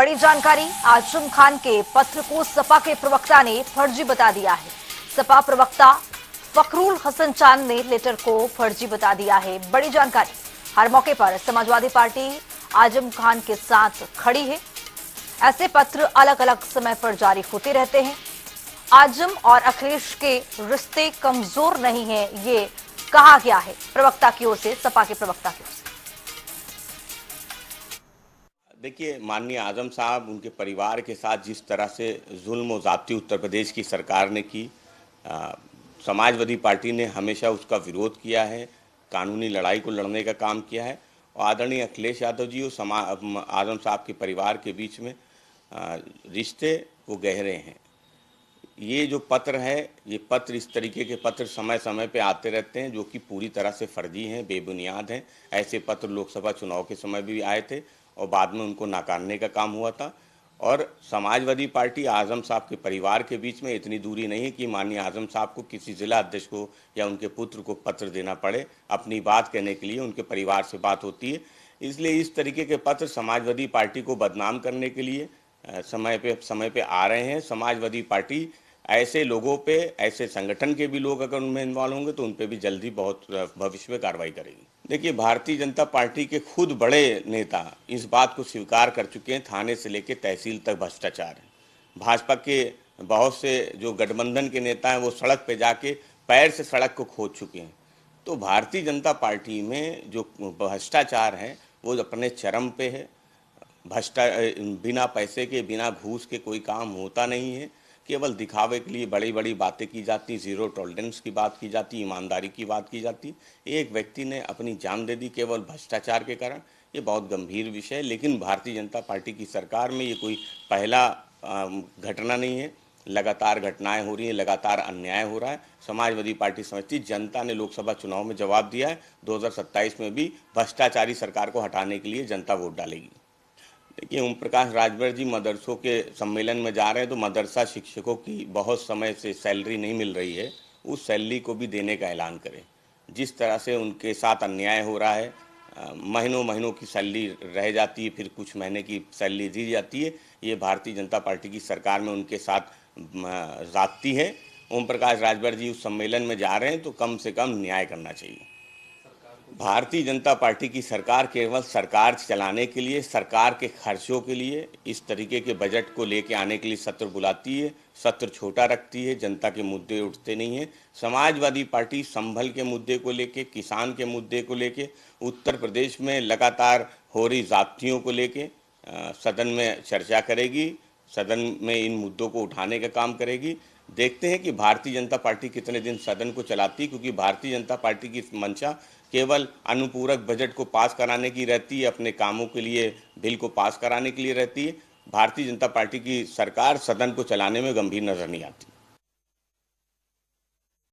बड़ी जानकारी, आजम खान के पत्र को सपा के प्रवक्ता ने फर्जी बता दिया है। सपा प्रवक्ता फखरुल हसन चांद ने लेटर को फर्जी बता दिया है। बड़ी जानकारी, हर मौके पर समाजवादी पार्टी आजम खान के साथ खड़ी है। ऐसे पत्र अलग अलग समय पर जारी होते रहते हैं। आजम और अखिलेश के रिश्ते कमजोर नहीं है, ये कहा गया है प्रवक्ता की ओर से, सपा के प्रवक्ता की ओर से। देखिए, माननीय आजम साहब, उनके परिवार के साथ जिस तरह से जुल्म और ज़्यादती उत्तर प्रदेश की सरकार ने की, समाजवादी पार्टी ने हमेशा उसका विरोध किया है, कानूनी लड़ाई को लड़ने का काम किया है। और आदरणीय अखिलेश यादव जी और आजम साहब के परिवार के बीच में रिश्ते वो गहरे हैं। ये जो पत्र है, ये पत्र, इस तरीके के पत्र समय समय पे आते रहते हैं जो कि पूरी तरह से फर्जी हैं, बेबुनियाद हैं। ऐसे पत्र लोकसभा चुनाव के समय भी आए थे और बाद में उनको नकारने का काम हुआ था। और समाजवादी पार्टी आजम साहब के परिवार के बीच में इतनी दूरी नहीं है कि माननीय आजम साहब को किसी जिला अध्यक्ष को या उनके पुत्र को पत्र देना पड़े। अपनी बात कहने के लिए उनके परिवार से बात होती है। इसलिए इस तरीके के पत्र समाजवादी पार्टी को बदनाम करने के लिए समय पे आ रहे हैं। समाजवादी पार्टी ऐसे लोगों पे, ऐसे संगठन के भी लोग अगर उनमें इन्वॉल्व होंगे तो उन पे भी जल्दी बहुत भविष्य में कार्रवाई करेगी। देखिए, भारतीय जनता पार्टी के खुद बड़े नेता इस बात को स्वीकार कर चुके हैं, थाने से लेकर तहसील तक भ्रष्टाचार है। भाजपा के बहुत से जो गठबंधन के नेता हैं वो सड़क पे जाके पैर से सड़क को खोद चुके हैं। तो भारतीय जनता पार्टी में जो भ्रष्टाचार है वो अपने चरम पे है। बिना पैसे के, बिना घूस के कोई काम होता नहीं है। केवल दिखावे के लिए बड़ी बड़ी बातें की जाती, जीरो टॉलरेंस की बात की जाती, ईमानदारी की बात की जाती। एक व्यक्ति ने अपनी जान दे दी केवल भ्रष्टाचार के कारण। ये बहुत गंभीर विषय है, लेकिन भारतीय जनता पार्टी की सरकार में ये कोई पहला घटना नहीं है। लगातार घटनाएं हो रही हैं, लगातार अन्याय हो रहा है। समाजवादी पार्टी समझती, जनता ने लोकसभा चुनाव में जवाब दिया है, 2027 में भी भ्रष्टाचारी सरकार को हटाने के लिए जनता वोट डालेगी। देखिए, ओम प्रकाश राजभर जी मदरसों के सम्मेलन में जा रहे हैं तो मदरसा शिक्षकों की बहुत समय से सैलरी नहीं मिल रही है, उस सैलरी को भी देने का ऐलान करें। जिस तरह से उनके साथ अन्याय हो रहा है, महीनों महीनों की सैलरी रह जाती है, फिर कुछ महीने की सैलरी दी जाती है। ये भारतीय जनता पार्टी की सरकार में उनके साथ ज़्यादती है। ओम प्रकाश राजभर जी उस सम्मेलन में जा रहे हैं तो कम से कम न्याय करना चाहिए। भारतीय जनता पार्टी की सरकार केवल सरकार चलाने के लिए, सरकार के खर्चों के लिए इस तरीके के बजट को लेके आने के लिए सत्र बुलाती है, सत्र छोटा रखती है, जनता के मुद्दे उठते नहीं हैं। समाजवादी पार्टी संभल के मुद्दे को लेके, किसान के मुद्दे को लेके, उत्तर प्रदेश में लगातार हो रही ज़्यादतियों को लेके सदन में चर्चा करेगी, सदन में इन मुद्दों को उठाने का काम करेगी। देखते हैं कि भारतीय जनता पार्टी कितने दिन सदन को चलाती है, क्योंकि भारतीय जनता पार्टी की मंशा केवल अनुपूरक बजट को पास कराने की रहती है, अपने कामों के लिए बिल को पास कराने के लिए रहती है। भारतीय जनता पार्टी की सरकार सदन को चलाने में गंभीर नजर नहीं आती।